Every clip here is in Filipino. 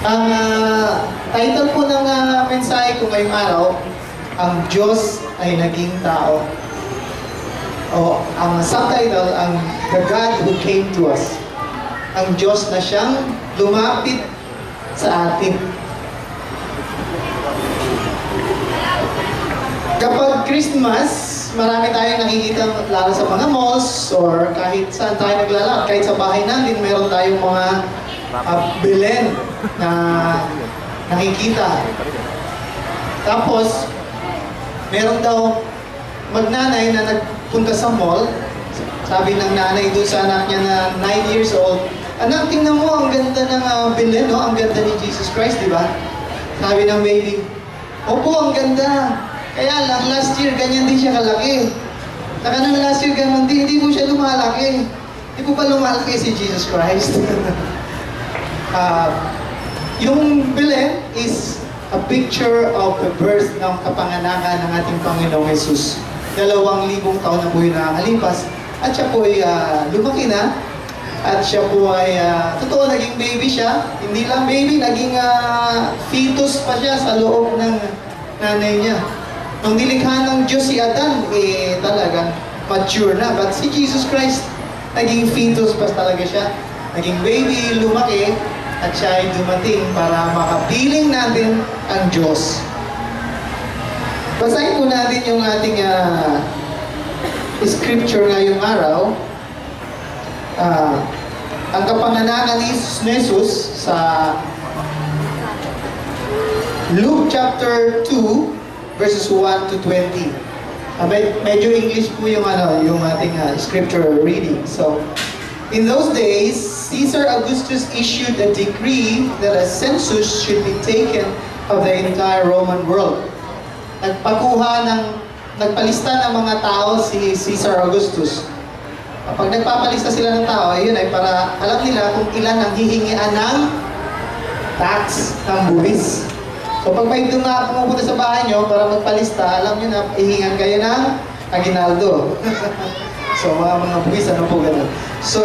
Ang title po ng mensahe ko ngayong araw, ang Diyos ay naging tao. O ang subtitle, ang The God Who Came to Us. Ang Diyos na siyang lumapit sa atin. Kapag Christmas, marami tayong nakikita lalo sa mga malls or kahit saan tayo naglalakad. Kahit sa bahay natin, meron tayong mga Belen na nakikita. Tapos, meron daw magnanay na nagpunta sa mall. Sabi ng nanay doon sa anak niya na 9 years old, "Anak, tingnan mo, ang ganda ng Belen, no? Ang ganda ni Jesus Christ, di ba?" Sabi ng baby, "Opo, ang ganda. Kaya lang, last year, ganyan din siya kalaki. Saka nung last year, ganun din, hindi po siya lumalaki. Hindi po ba lumalaki si Jesus Christ?" Yung Belen is a picture of the birth ng kapanganakan ng ating Panginoong Jesus. 2,000 taon na po yung nakakalipas. At siya po ay lumaki na. At siya po ay, totoo, naging baby siya. Hindi lang baby, naging fetus pa siya sa loob ng nanay niya. Nung nilikha ng Diyos si Adan, talagang mature na. But si Jesus Christ, naging fetus pa talaga siya. Naging baby, lumaki, at siya ay dumating para makapiling natin ang Diyos. Basahin po natin yung ating scripture ngayong araw. Ang kapanganakan ni Jesus sa Luke chapter 2, verses 1 to 20. Medyo English po yung ating scripture reading. So, in those days, Caesar Augustus issued a decree that a census should be taken of the entire Roman world. Nagpalista ng mga tao si Caesar Augustus. Kapag nagpapalista sila ng tao, ayun ay para alam nila kung ilan ang hihingian ng tax, ng buwis. So pag may pumupunta sa bahay nyo para magpalista, alam nyo na ihingan kayo ng aginaldo. So mga buwis, ano po ganun. So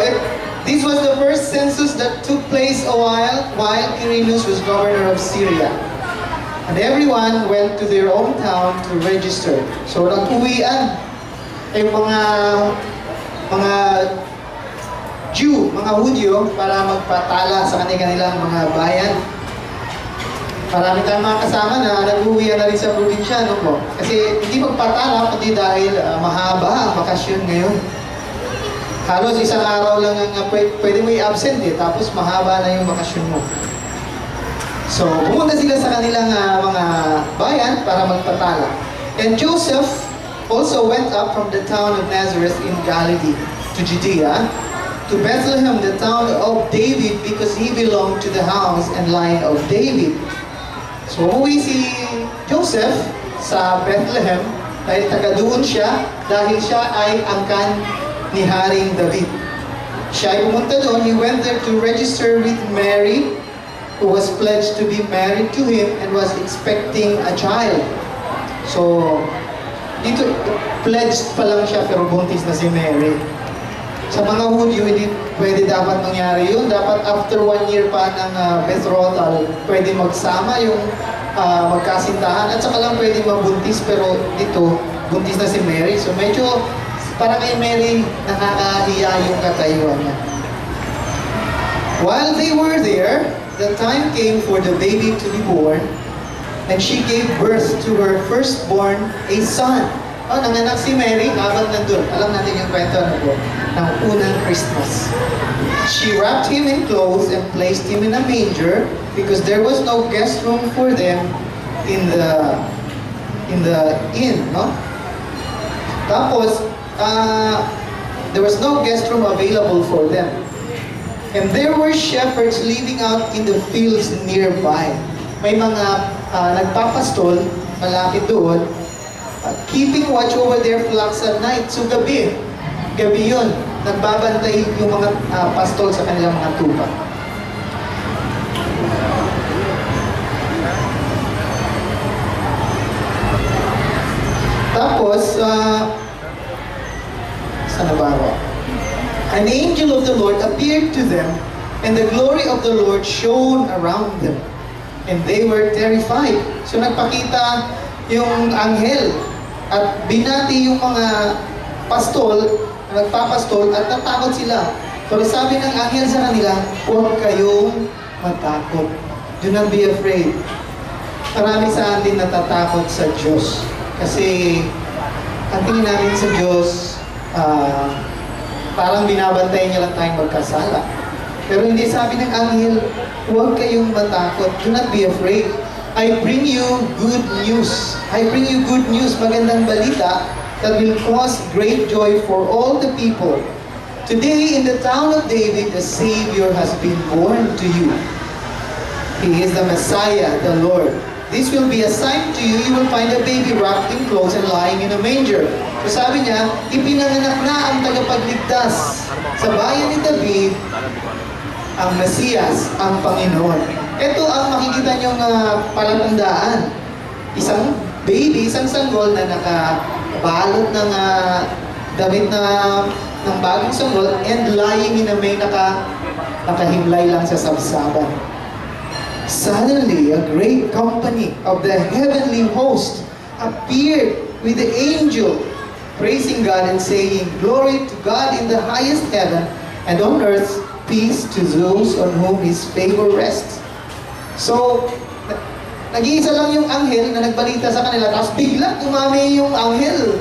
this was the first census that took place while Quirinius was governor of Syria. And everyone went to their own town to register. So nag-uwian yung mga Jew, mga Hudyo, para magpatala sa kanilang mga bayan. Marami tayong mga kasama na nag-uwian na rin sa probinsya, no po? Kasi hindi magpatala, kundi dahil mahaba ang bakasyon ngayon. Halos isang araw lang ang pwede mo i-absent tapos mahaba na yung bakasyon mo. So, pumunta sila sa kanilang mga bayan para magpatala. And Joseph also went up from the town of Nazareth in Galilee to Judea, to Bethlehem, the town of David, because he belonged to the house and line of David. So, umuwi si Joseph sa Bethlehem dahil taga doon siya, dahil siya ay angkan ni Haring David. Siya ay pumunta doon, he went there to register with Mary, who was pledged to be married to him and was expecting a child. So, dito, pledged pa lang siya pero buntis na si Mary. Sa mga Hudyo, hindi pwede dapat mangyari yun. Dapat after 1 year pa ng betrothal, pwede magsama yung magkasintahan at saka lang pwede mabuntis, pero dito, buntis na si Mary. So medyo para kay Mary, nakakahiya yung katayuan niya. While they were there, the time came for the baby to be born, and she gave birth to her firstborn, a son. Nanganak si Mary, habang nandun. Alam natin yung kwento ng unang Christmas. She wrapped him in clothes and placed him in a manger because there was no guest room for them in the inn, no? Tapos, there was no guest room available for them. And there were shepherds living out in the fields nearby. May mga nagpapastol malapit doon, keeping watch over their flocks at night. So gabi yun, nagbabantay yung mga pastol sa kanilang mga tupa. Tapos, saan na ba ako? An angel of the Lord appeared to them, and the glory of the Lord shone around them. and they were terrified. So nagpakita yung anghel at binati yung mga pastol, nagpapastol at natakot sila. Pero sabi ng anghel sa kanila, huwag kayong matakot. Do not be afraid. Marami sa atin natatakot sa Diyos. Kasi ang tingin namin sa Diyos, parang binabantayan niya lang tayong magkasala. Pero hindi, sabi ng anghel, huwag kayong matakot. Do not be afraid. I bring you good news. I bring you good news, magandang balita that will cause great joy for all the people. Today in the town of David, a Savior has been born to you. He is the Messiah, the Lord. This will be a sign to you. You will find a baby wrapped in clothes and lying in a manger. So sabi niya, ipinanganak na ang tagapagligtas sa bayan ni David, ang Mesiyas, ang Panginoon. Ito ang makikita niyong palatandaan. Isang baby, isang sanggol na nakabalot ng damit ng bagong sanggol and lying in a may nakahimlay lang sa sabsaban. Suddenly, a great company of the heavenly host appeared with the angel, praising God and saying, "Glory to God in the highest heaven, and on earth peace to those on whom His favor rests." So, nag-iisa lang yung anghel na nagbalita sa kanila, tapos bigla umami yung anghel.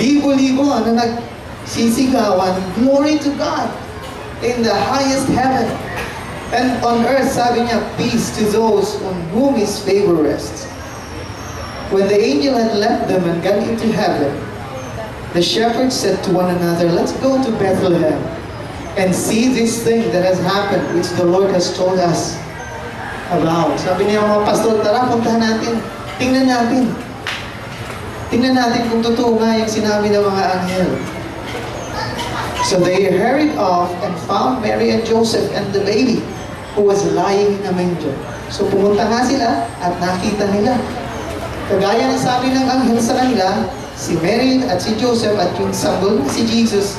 Libo-libo na nagsisigawan, "Glory to God in the highest heaven. And on earth," sabi niya, "peace to those on whom His favor rests." When the angel had left them and gone into heaven, the shepherds said to one another, "Let's go to Bethlehem and see this thing that has happened, which the Lord has told us about." Sabi niya mga pastor, tara, puntahan natin. Tingnan natin. Tingnan natin kung totoo nga yung sinabi ng mga anghel. So they hurried off and found Mary and Joseph and the baby who was lying in a manger. So pumunta nga sila at nakita nila. Kagaya ng sabi ng anghel sa kanila, si Mary at si Joseph at yung sanggol na si Jesus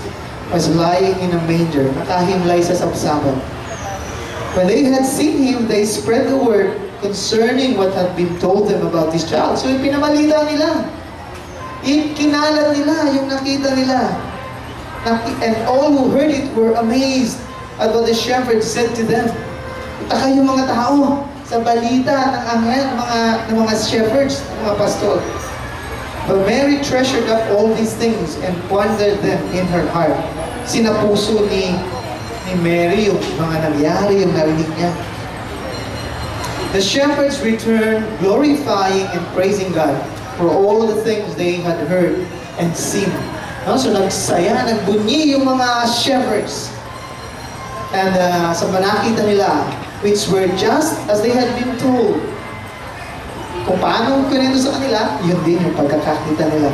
was lying in a manger, nakahimlay sa sabsaban. When they had seen Him, they spread the word concerning what had been told them about this child. So pinamalita nila. Kinalat nila yung nakita nila. And all who heard it were amazed at what the shepherds said to them. Taka yung mga tao sa balita ng anghel, ng mga shepherds, ng mga pastor. But Mary treasured up all these things and pondered them in her heart. Sinapuso ni Mary yung mga nangyari, yung narinig niya. The shepherds returned, glorifying and praising God for all the things they had heard and seen. No? So nagsaya, nagbunyi yung mga shepherds. And sa nakita nila, which were just as they had been told. Kung paano kunento sa kanila, yun din yung pagkakakita nila.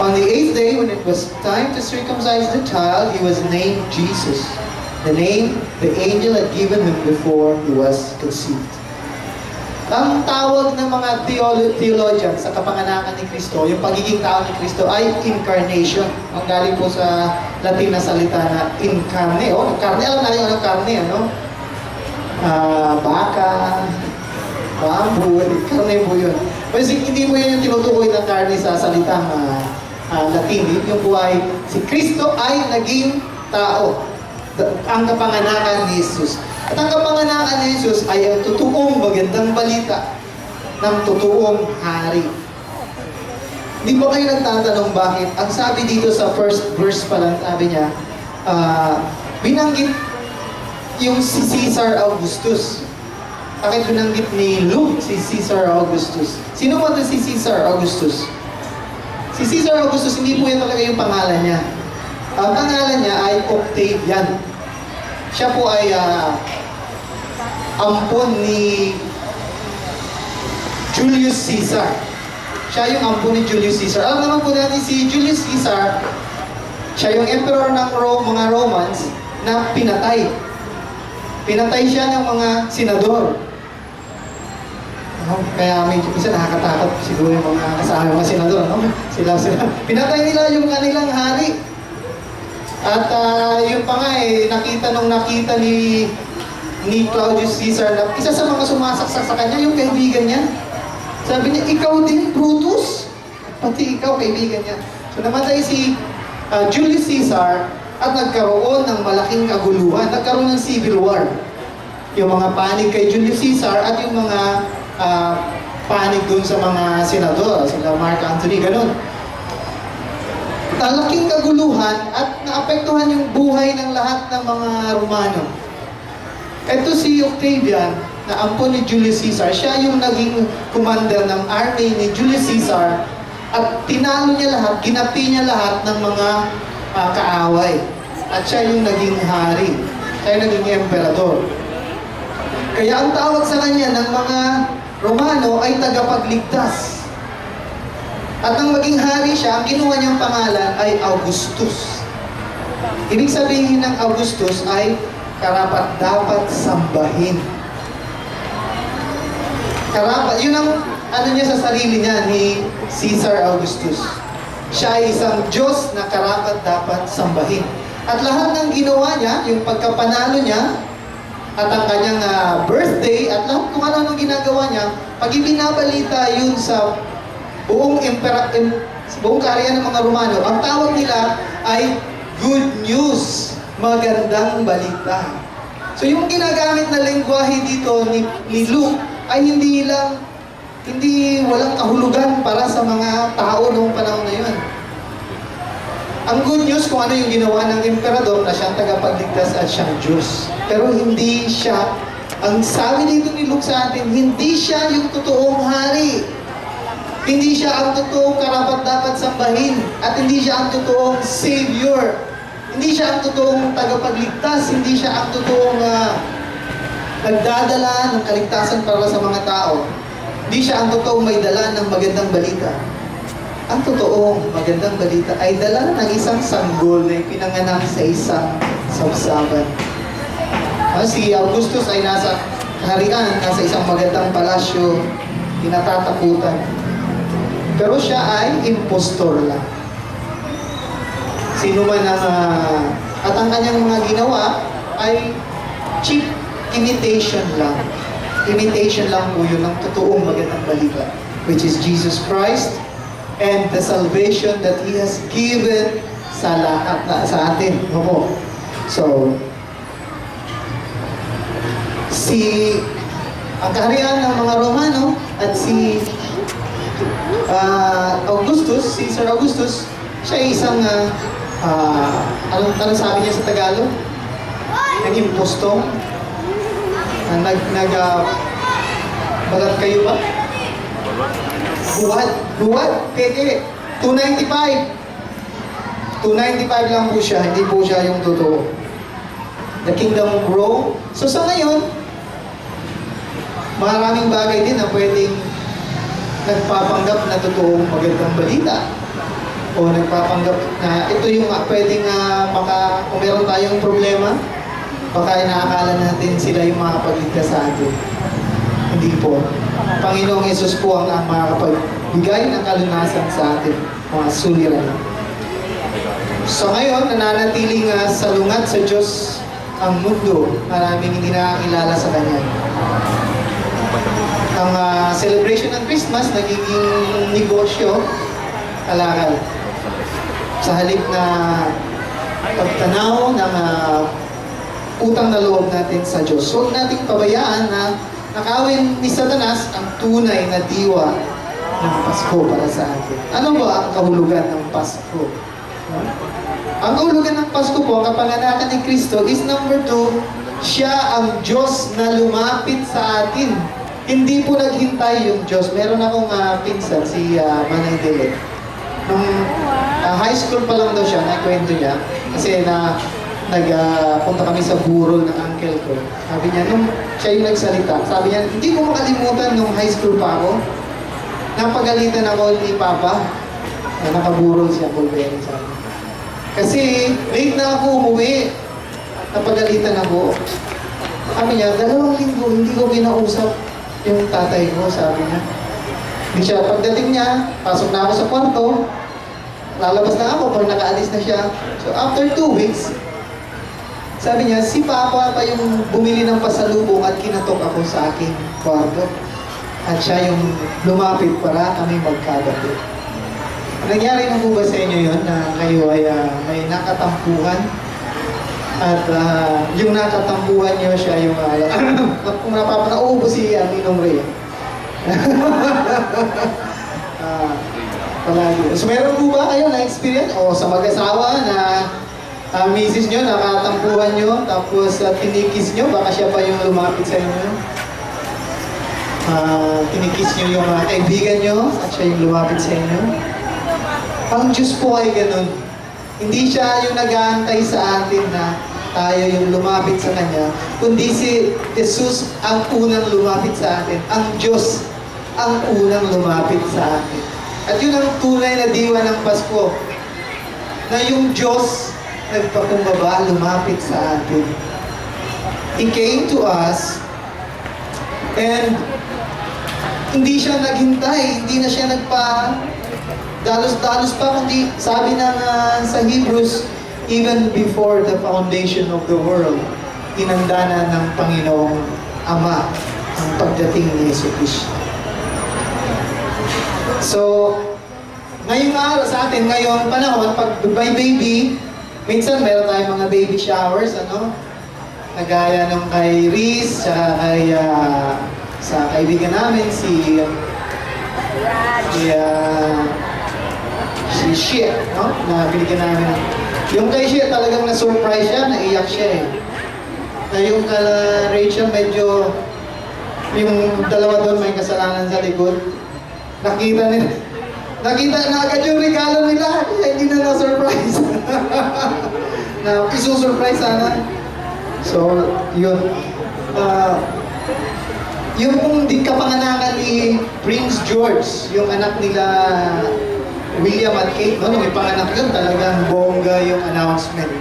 On the 8th day, when it was time to circumcise the child, He was named Jesus, the name the angel had given Him before He was conceived. Ang tawag ng mga theologians sa kapanganakan ni Kristo, yung pagiging tao ni Kristo ay incarnation. Ang galing po sa Latin na salita na incarne. Carne, alam natin ano carne, ano? Baka, bamboo, carne po yun. Kasi hindi po yun yung tinutukoy ng carne sa salitang Latin. Yung po ay, si Kristo ay naging tao. Ang kapanganakan ni Jesus. At ang kapanganakan ni Jesus ay ang totoong magandang balita ng totoong hari. Di ba kayo nagtatanong bakit? Ang sabi dito sa first verse pa lang, sabi niya, binanggit yung si Caesar Augustus. Bakit binanggit ni Luke si Caesar Augustus? Sino ba ito si Caesar Augustus? Si Caesar Augustus, hindi po yan talaga yung pangalan niya. Ang pangalan niya ay Octavian. Siya po ay ampon ni Julius Caesar. Siya yung ampon ni Julius Caesar. Alam naman po natin si Julius Caesar, siya yung emperor ng mga Romans na pinatay. Pinatay siya ng mga senador. Kaya medyo isa nakakatakot siguro yung mga kasama mga senador. Sila. Pinatay nila yung kanilang hari. At yun pa nga nakita ni Claudius Caesar na isa sa mga sumasaksak sa kanya, yung kaibigan niya. Sabi niya, ikaw din, Brutus? Pati ikaw, kaibigan niya. So namatay si Julius Caesar at nagkaroon ng malaking kaguluhan. Nagkaroon ng civil war. Yung mga panig kay Julius Caesar at yung mga panig dun sa mga senador, sila Mark Antony, ganun. Malaking kaguluhan at naapektuhan yung buhay ng lahat ng mga Romano. Ito si Octavian, na ampon ni Julius Caesar, siya yung naging commander ng army ni Julius Caesar at tinalo niya lahat, ginapi niya lahat ng mga kaaway. At siya yung naging hari. Siya yung naging emperador. Kaya ang tawag sa kanya ng mga Romano ay tagapagligtas. At nang maging hari siya, ang kinuha niyang pangalan ay Augustus. Ibig sabihin ng Augustus ay karapat-dapat sambahin. Karapat, yun ang ano niya sa sarili niya ni Caesar Augustus. Siya ay isang Diyos na karapat-dapat sambahin. At lahat ng ginawa niya, yung pagkapanalo niya, at ang kanyang birthday, at lahat kung ano ginagawa niya, pag ibinabalita yun sa buong buong kaharian ng mga Romano, ang tawag nila ay good news, magandang balita. So yung ginagamit na lengguwahe dito ni Luke ay hindi walang kahulugan para sa mga tao noong panahon na yun. Ang good news kung ano yung ginawa ng emperador na siyang tagapagligtas at siyang Diyos. Pero hindi siya, ang sabi dito ni Luke sa atin, hindi siya yung totoong hari. Hindi siya ang totoong karapat-dapat sambahin. At hindi siya ang totoong savior. Hindi siya ang totoong tagapagligtas. Hindi siya ang totoong nagdadala ng kaligtasan para sa mga tao. Hindi siya ang totoong may dala ng magandang balita. Ang totoong magandang balita ay dala ng isang sanggol na ipinanganak sa isang sabsaban. Si Augustus ay nasa kaharian, nasa isang magandang palasyo, tinatatakutan. Pero siya ay impostor lang. Sino man ang at ang kanyang mga ginawa ay cheap imitation lang. Imitation lang po yun ng totoong magandang balita, which is Jesus Christ and the salvation that He has given sa lahat sa atin. Opo. So, ang kaharian ng mga Romano at si Augustus, Caesar Augustus, siya ay isang anong sabi niya sa Tagalog? Nag-imposto? Balat kayo ba? Buwad? Peke. 295. 295 lang po siya, hindi po siya yung totoo. The kingdom of Rome. So sa ngayon, maraming bagay din na pwedeng nagpapanggap na totoong magandang balita. O nagpapanggap na ito yung pwedeng kung meron tayong problema, baka inaakala natin sila yung makapagligtas sa atin. Hindi po. Panginoong Yesus po ang makakapagbigay ng kalunasan sa atin, mga suliranin. So ngayon, nananatiling salungat sa Diyos ang mundo. Maraming hindi nakakilala sa Kanya. Ang celebration ng Christmas, nagiging negosyo, kalakal. Sa halip na pagtanaw ng utang na loob natin sa Diyos. Huwag nating pabayaan na nakawin ni Satanas ang tunay na diwa ng Pasko para sa atin. Ano ba ang kahulugan ng Pasko? Ang kahulugan ng Pasko po, ang kapanganakan ni Kristo is number 2, siya ang Diyos na lumapit sa atin. Hindi po naghintay yung Diyos. Meron akong pinsan, si Manay Dele. Nung high school pa lang daw siya, naikwento niya. Kasi nagpunta kami sa burol ng uncle ko. Sabi niya, nung siya yung nagsalita, sabi niya, hindi ko makalimutan nung high school pa ako. Napagalitan ako ni Papa. Nakaburol siya, Bulberi, sabi niya. Kasi late na ako umuwi. Napagalitan ako. Sabi niya, 2 linggo, hindi ko kinausap yung tatay ko, sabi niya. Hindi siya, pagdating niya, pasok na ako sa kwarto, lalabas na ako pag nakaalis na siya. So after 2 weeks, Sabi niya, si Papa pa yung bumili ng pasalubong at kinatok ako sa aking kwarto. At siya yung lumapit para kami magkagabi. Nangyari na po ba sa inyo yun na kayo ay may nakatampuhan? At yung nakatampuhan niyo siya yung kung nauubo si Ninong Ray. Palagi. So meron po ba kayo na experience o sa mag-asawa na misis nyo, nakatampuhan nyo, tapos tinikis nyo, baka siya pa yung lumapit sa inyo? Tinikis nyo yung kaibigan nyo at siya yung lumapit sa inyo? Ang Diyos po ay ganun. Hindi siya yung nag-aantay sa atin na tayo yung lumapit sa Kanya, kundi si Jesus ang unang lumapit sa atin. Ang Diyos ang unang lumapit sa atin. At yun ang tunay na diwa ng Pasko, na yung Diyos nagpakumbaba, lumapit sa atin. He came to us and hindi siya naghintay, hindi na siya dalos-dalos pa, kundi sabi ng sa Hebrews, even before the foundation of the world, inanda na ng Panginoong Ama ang pagdating ni Yesu Cristo. So, ngayong araw sa atin, ngayong panahon, pag by baby, minsan meron tayong mga baby showers, Nagaya nung kay Riz, sa kaibigan namin, si Shia, no? Na binigyan namin. Yung kay Shia talagang na-surprise siya, naiyak siya eh. Na yung kala Rachel, medyo, yung dalawa doon may kasalanan sa likod. Nakita na agad yung regalo nila, kaya hindi na na-surprise. Na isusurprise sana. So, yun. Yung di kapanganakan ni Prince George, yung anak nila William at Kate, no? Nung ipanganak yun, talagang bongga yung announcement.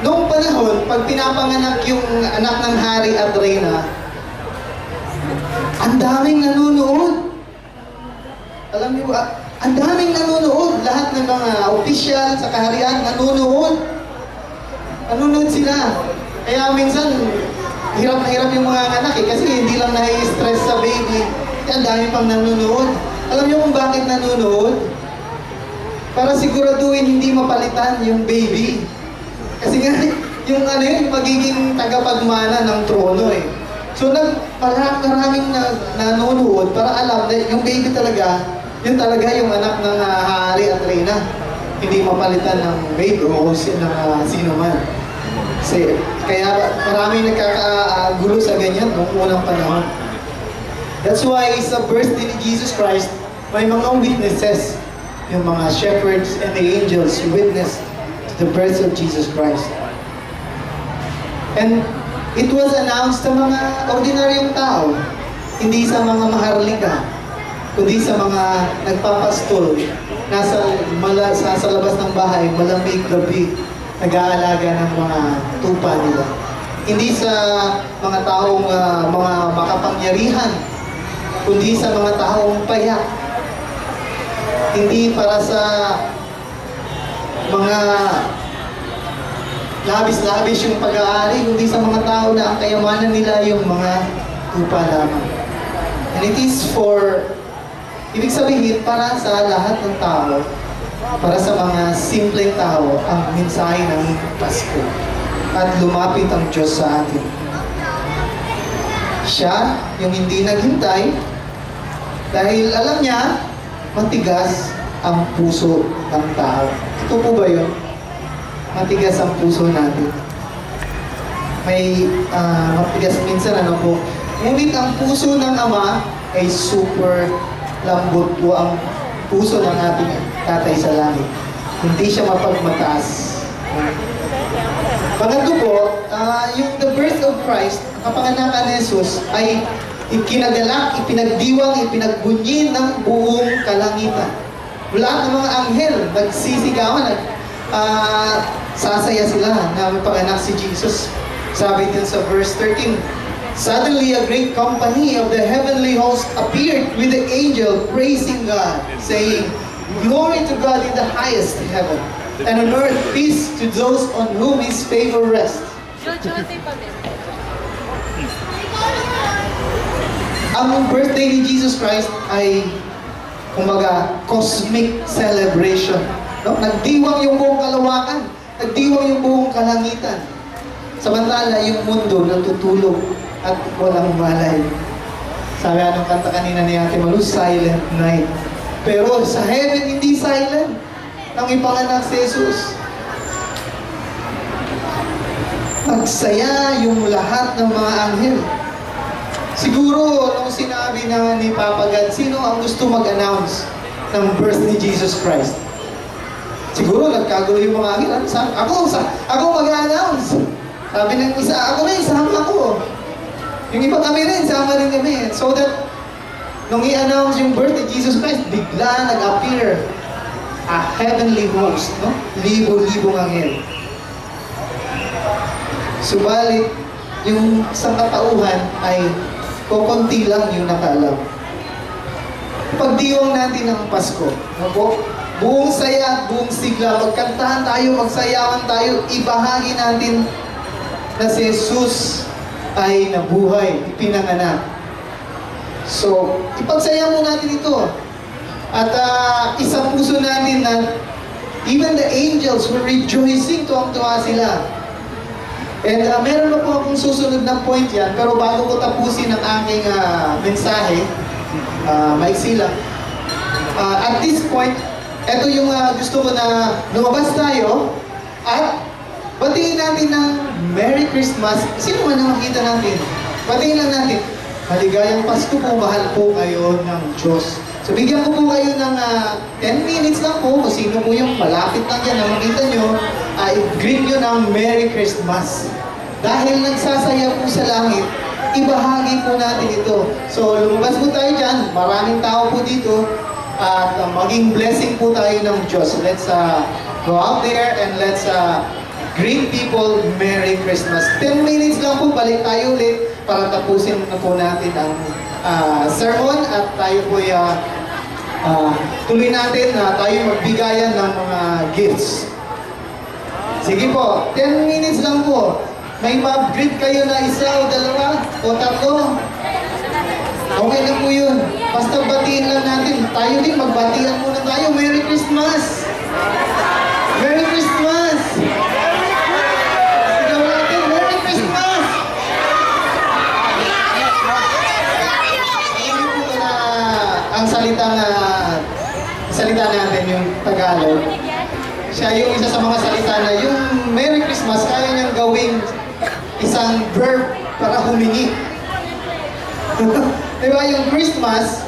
Noong panahon, pag pinapanganak yung anak ng Hari at Reyna, ang daming nanonood. Alam niyo ba, ang daming nanonood. Lahat ng mga opisyal sa kaharian nanonood. Nanonood sila. Kaya minsan, hirap na hirap yung mga anak eh, kasi hindi lang nai-stress sa baby. Kaya ang dami pang nanonood. Alam niyo kung bakit nanonood? Para siguraduhin hindi mapalitan yung baby. Kasi nga, yung magiging tagapagmana ng trono eh. So, maraming nanonood para alam na yung baby talaga, yun talaga yung anak ng Hari at Reyna. Hindi mapalitan ng baby o sino man. Kasi, kaya maraming nagkakagulo sa ganyan noong unang panahon. That's why sa birthday ni Jesus Christ, may mga witnesses, yung mga shepherds and the angels witnessed to the birth of Jesus Christ. And it was announced sa mga ordinaryong tao, hindi sa mga maharlika, kundi sa mga nagpapastol, sa labas ng bahay, malamig gabi, nag-aalaga ng mga tupa nila. Hindi sa mga taong mga makapangyarihan, kundi sa mga taong payak. Hindi para sa mga labis-labis yung pag-aari, kundi sa mga tao na ang kayamanan nila yung mga tupa lamang. And it is for, ibig sabihin, para sa lahat ng tao, para sa mga simpleng tao, ang mensahe ng Pasko. At lumapit ang Diyos sa atin. Siya, yung hindi naghintay, dahil alam niya, matigas ang puso ng tao. Ito po ba yun? Matigas ang puso natin. May matigas minsan po. Ngunit ang puso ng Ama ay super lambot po ang puso ng ating Tatay sa langit. Hindi siya mapagmataas. Pangatlo po, yung the birth of Christ, kapanganakan ni Jesus ay ikinagalak, ipinagdiwang, ipinagbunyin ng buong kalangitan. Lahat ng mga anghel nagsisigawan, sasaya sila na may panganak si Jesus. Sabi din sa verse 13, suddenly a great company of the heavenly host appeared with the angel praising God, saying, "Glory to God in the highest heaven, and on earth peace to those on whom His favor rests. Ang birthday ni Jesus Christ ay, kumbaga, cosmic celebration. No? Nagdiwang yung buong kalawakan, nagdiwang yung buong kalangitan. Samantala, yung mundo natutulog at walang malay. Sabi anong kanta kanina ni Ate Malu, silent night. Pero sa heaven, hindi silent. Nang ipanganak si Jesus. Nagsaya yung lahat ng mga anghel. Siguro, nung sinabi na ni Papa God, sino ang gusto mag-announce ng birth ni Jesus Christ? Siguro, nagkagulo yung mga anghel. Ako mag-announce. Sabi ng isa, ako na, isama ko. Yung iba kami rin, sama rin kami. So that, nung i-announce yung birth ni Jesus Christ, bigla nag-appear a heavenly host, no? Libo-libong anghel. Subalit, yung sangkatauhan ay kukunti lang yung nakaalam. Pagdiwang natin ng Pasko, no po? Buong saya, buong sigla, magkantahan tayo, magsayawan tayo, ibahagi natin na si Jesus ay nabuhay, ipinanganak. So, ipagsaya mo natin ito. At isang puso natin na even the angels were rejoicing, tuwang-tuwa sila. And meron na po akong susunod na point yan, pero bago ko tapusin ang aking mensahe, maiksi lang. At this point, ito yung gusto ko na lumabas tayo at batiin natin ng Merry Christmas. Sino man ang makita natin? Batiin lang natin. Maligayang Pasko po, mahal po kayo ng Diyos. So bigyan ko po kayo ng 10 minutes lang po, kung sino po yung malapit lang dyan na makita nyo, i-greet nyo ng Merry Christmas. Dahil nagsasaya po sa langit, ibahagi po natin ito. So lumabas po tayo dyan, maraming tao po dito, at maging blessing po tayo ng Diyos. Let's go out there and let's greet people, Merry Christmas. 10 minutes lang po, balik tayo ulit para tapusin na po natin ang sermon at tayo po tuloy natin na tayo magbigayan ng mga gifts. Sige po, 10 minutes lang po. May mag-greet kayo na isa o dalawa o tatlo. Okay na po yun. Basta batiin lang natin. Tayo din, magbatian muna tayo. Merry Christmas! Merry Christmas! Sigaw natin, Merry Christmas! Alam po na ang salita natin, yung Tagalog, siya yung isa sa mga salita na yung Merry Christmas, kaya niyang gawing isang verb para humingi. Diba yung Christmas,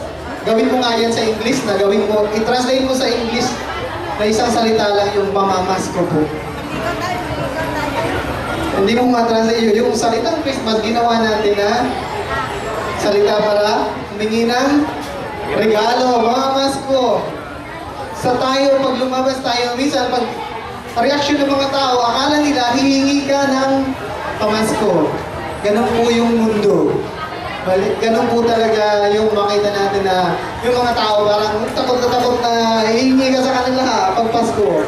gawin mo nga yan sa English na gawin mo, i-translate mo sa English na isang salita lang yung mamamasko po. Hindi mo ma-translate yun. Yung salitang Christmas, ginawa natin na salita para humingi ng regalo, mamamasko. Sa tayo, pag lumabas tayo, minsan pag reaction ng mga tao, akala nila hihingi ka ng pamasko. Ganun po yung mundo. Ganun po talaga yung makita natin na yung mga tao parang takot na hihingi ka sa kanila pag Pasko.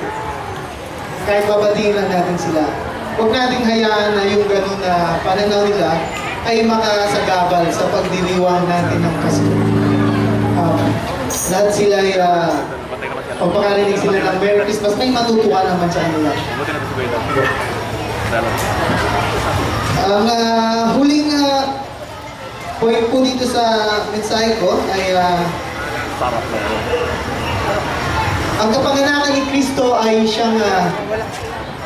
Kahit babatiin lang natin sila. Huwag nating hayaan na yung ganun na pananaw nila ay makasagabal sa pagdiriwang natin ng Pasko. Lahat sila ay pagpakarinig sila ng Merry Christmas, may matutuwa naman sa kanila. Ang huling point po dito sa mensahe ko ay ang kapanganakan ni Kristo ay siyang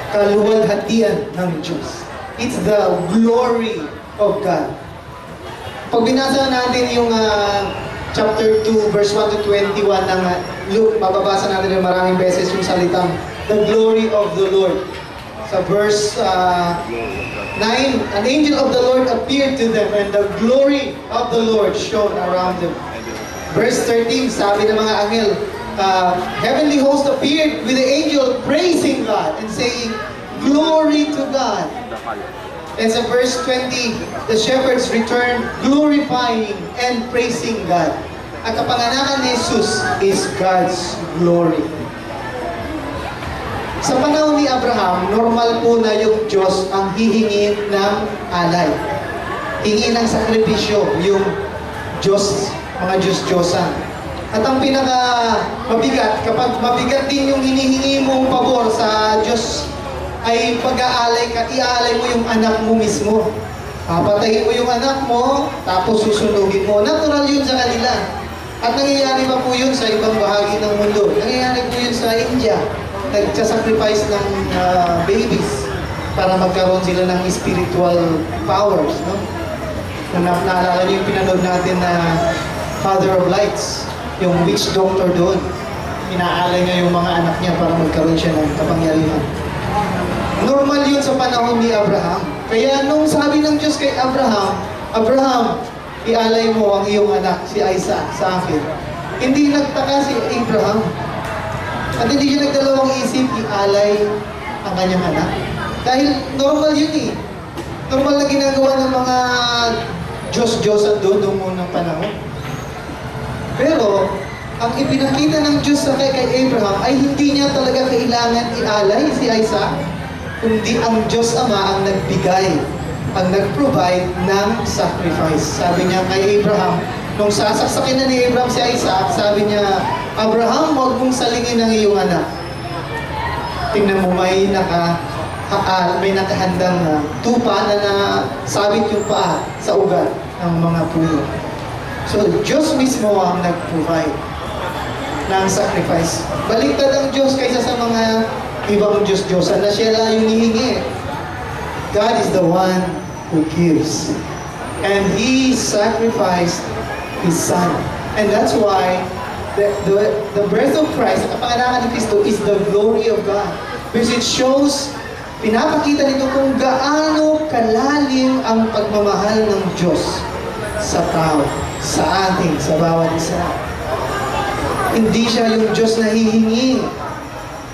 kaluwalhatian ng Diyos. It's the glory of God. Pag binasa natin yung chapter 2, verse 1 to 21 ng Luke, mababasa natin yung maraming beses yung salitang the glory of the Lord. Sa verse 9, an angel of the Lord appeared to them and the glory of the Lord shone around them. Verse 13, sabi ng mga anghel, heavenly host appeared with the angel praising God and saying, glory to God. And sa verse 20, the shepherds returned glorifying and praising God. Ang kapanganakan ni Jesus is God's glory. Sa panahon ni Abraham, normal po na yung Diyos ang hihingi ng alay. Hingi ng sakripisyo, yung Diyos, mga Diyos-Diyosan. At ang pinaka mabigat, kapag mabigat din yung hinihingi mong pabor sa Diyos, ay pag-aalay ka, iaalay mo yung anak mo mismo. Papatayin mo yung anak mo, tapos susunugin mo. Natural yun sa kanila. At nangyayari pa po yun sa ibang bahagi ng mundo. Nangyayari po yun sa India. Nagsasacrifice ng babies para magkaroon sila ng spiritual powers. No? Naalala niyo yung pinanood natin na Father of Lights, yung witch doctor doon. Inaalay niya yung mga anak niya para magkaroon siya ng kapangyarihan. Normal yun sa panahon ni Abraham. Kaya nung sabi ng Diyos kay Abraham, Abraham, ialay mo ang iyong anak, si Isaac, sa akin. Hindi nagtaka si Abraham. At hindi siya nagdalawang isip, ialay ang kanyang anak. Dahil normal yun eh. Normal na ginagawa ng mga Diyos-Diyosan doon noong unang panahon. Pero, ang ipinakita ng Diyos sa kay Abraham ay hindi niya talaga kailangan ialay si Isaac, kundi ang Diyos Ama ang nagbigay, ang nag-provide ng sacrifice. Sabi niya kay Abraham, nung sasaksakin na ni Abraham si Isaac, sabi niya, Abraham, huwag mong salingin ang iyong anak. Tingnan mo, may nakahandang tupa na nasabit yung paa sa ugat ng mga puno. So, Diyos mismo ang nag-provide ng sacrifice. Baliktad ang Diyos kaysa sa mga ibang Diyos-Diyosan na siya lang yung hihingi. God is the one who gives. And He sacrificed His Son. And that's why the birth of Christ, ang kapanganakan ni Kristo, is the glory of God. Because it shows, pinapakita nito kung gaano kalalim ang pagmamahal ng Diyos sa tao, sa atin, sa bawat isa. Hindi siya yung Diyos na hihingi.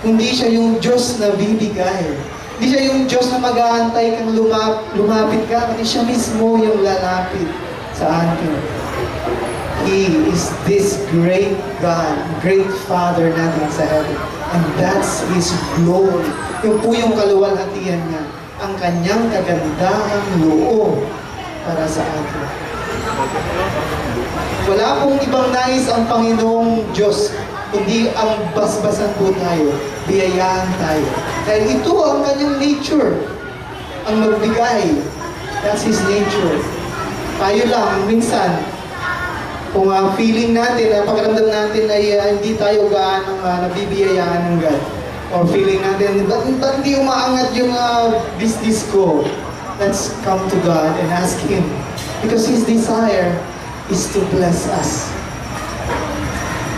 Hindi siya yung Diyos na bibigay. Hindi siya yung Diyos na mag-aantay kang lumapit ka, kundi siya mismo yung lalapit sa atin. He is this great God, great Father natin sa heaven. And that's His glory. Yung po yung kaluwalhatian niya, ang kanyang kagandahang loob para sa atin. Wala pong ibang nais ang Panginoong Diyos, kundi ang basbasan po tayo, biyayaan tayo. Dahil ito ang kanyang nature, ang magbigay. That's His nature. Tayo lang, minsan, kung feeling natin, pakiramdam natin ay hindi tayo gaano nabibiyayaan ng God. Or feeling natin, ba't hindi umaangat yung business ko? Let's come to God and ask Him. Because His desire is to bless us.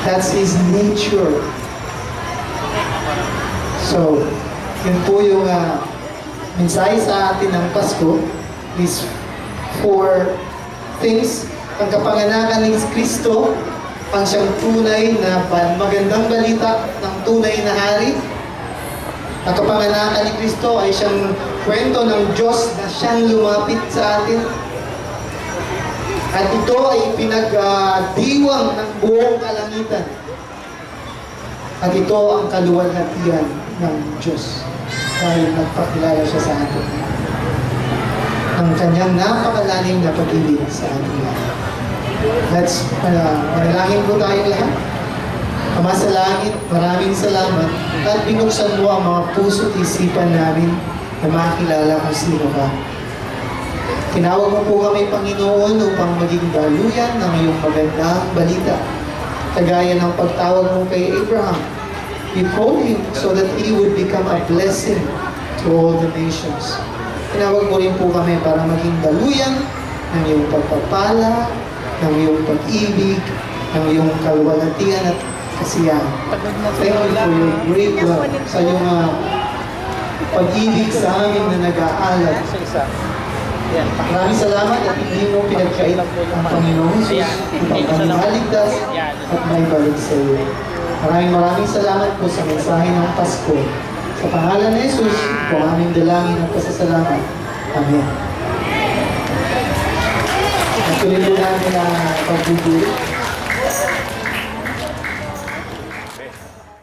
That's His nature. So, yun po yung mensahe sa atin ng Pasko. These 4 things. Ang kapanganakan ni Kristo, ang siyang tunay na magandang balita ng tunay na hari. Ang kapanganakan ni Kristo ay siyang kwento ng Diyos na siyang lumapit sa atin. At ito ay pinagdiwang ng buong kalangitan. At ito ang kaluwalhatian ng Diyos dahil nagpakilala siya sa atin. Ang kanyang napakalalim na pag-ibig sa atin lahat. Let's manalangin po tayo lahat. Ama sa langit, maraming salamat at binuksan mo ang mga puso at isipan namin na makilala kung sino ka. Tinawag mo po kami, Panginoon, upang maging daluyan ng iyong magandang balita. Kagaya ng pagtawag mo kay Abraham. You called him so that he would become a blessing to all the nations. Tinawag mo rin po kami para maging daluyan ng iyong pagpapala, ng iyong pag-ibig, ng iyong kaluwalhatian at kasiyahan. Thank you for your great love, sa iyong pag-ibig sa amin na nag-aalad. Maraming salamat at hindi mo pinagkait ang Panginoon Jesus upang kami maligtas at may balik sa iyo. Maraming salamat po sa mensahe ng Pasko. Sa pangalan ni Jesus, po aming dalangin at pasasalamat. Amen. Tuloy po namin ang pagbubuli.